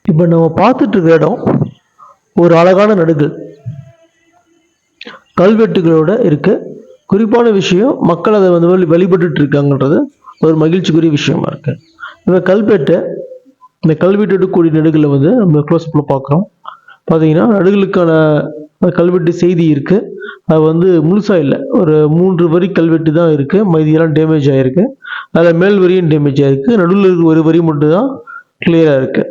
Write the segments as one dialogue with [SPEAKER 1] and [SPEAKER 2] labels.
[SPEAKER 1] இப்போ நம்ம பார்த்துட்டு இருக்க இடம் ஒரு அழகான நடுகள் கல்வெட்டுகளோட இருக்கு. குறிப்பான விஷயம் மக்கள் அதை வந்து வழிபட்டு இருக்காங்கன்றது ஒரு மகிழ்ச்சிக்குரிய விஷயமா இருக்கு. இந்த கல்வெட்டை இந்த கல்வெட்டு கூடிய நடுகளை வந்து நம்ம க்ளோஸ் அப்ல பார்க்குறோம். பார்த்தீங்கன்னா நடுகளுக்கான கல்வெட்டு செய்தி இருக்கு. அது வந்து முழுசா இல்லை, ஒரு 3 வரி கல்வெட்டு தான் இருக்கு. மீதியெல்லாம் டேமேஜ் ஆயிருக்கு. அதில் மேல் வரியும் டேமேஜ் ஆயிருக்கு. நடுவில் இருக்க ஒரு வரி மட்டும் தான் கிளியரா இருக்கு.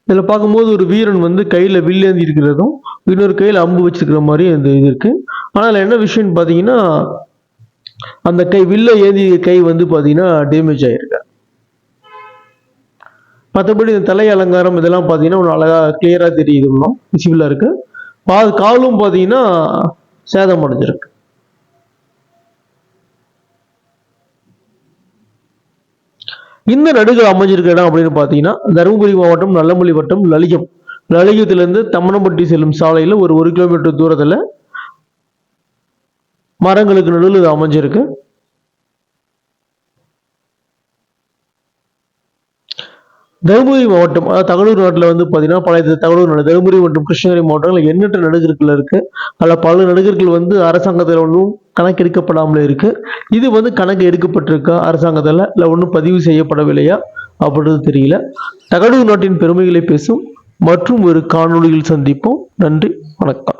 [SPEAKER 1] இதில் பார்க்கும்போது ஒரு வீரன் வந்து கையில் வில்லேந்தி இருக்கிறதும் இன்னொரு கையில் அம்பு வச்சிருக்கிற மாதிரி அந்த இது இருக்கு. ஆனால் என்ன விஷயம்னு பார்த்தீங்கன்னா அந்த வில்ல ஏந்தி கை வந்து பார்த்தீங்கன்னா டேமேஜ் ஆயிருக்கு. மற்றபடி இந்த தலை அலங்காரம் இதெல்லாம் பார்த்தீங்கன்னா ஒரு அழகா கிளியரா தெரியுது, விசிபிளா இருக்கு. காலும் பார்த்தீங்கன்னா சேதம் அடைஞ்சிருக்கு. இந்த நடுகள் அமைஞ்சிருக்க இடம் அப்படின்னு பார்த்தீங்கன்னா தருமபுரி மாவட்டம் நல்லமல்லி வட்டம் லலிகத்திலிருந்து தம்மனம்பட்டி செல்லும் சாலையில் ஒரு 1 கிலோமீட்டர் தூரத்தில் மரங்களுக்கு நடுவில் இது அமைஞ்சிருக்கு. தருமபுரி மாவட்டம், அதாவது தகடூர் நாட்டில் வந்து பார்த்தீங்கன்னா பழைய தகடூர் நாடு, தருமபுரி மற்றும் கிருஷ்ணகிரி மாவட்டங்கள் எண்ணற்ற நடுகர்கள் இருக்கு. அதில் பல நடுகர்கள் வந்து அரசாங்கத்தில் ஒன்றும் கணக்கெடுக்கப்படாமல் இருக்கு. இது வந்து கணக்கு எடுக்கப்பட்டிருக்கா அரசாங்கத்தில், இல்லை ஒன்றும் பதிவு செய்யப்படவில்லையா அப்படின்றது தெரியல. தகடூர் நாட்டின் பெருமைகளை பேசும் மற்றும் ஒரு காணொளியில் சந்திப்போம். நன்றி, வணக்கம்.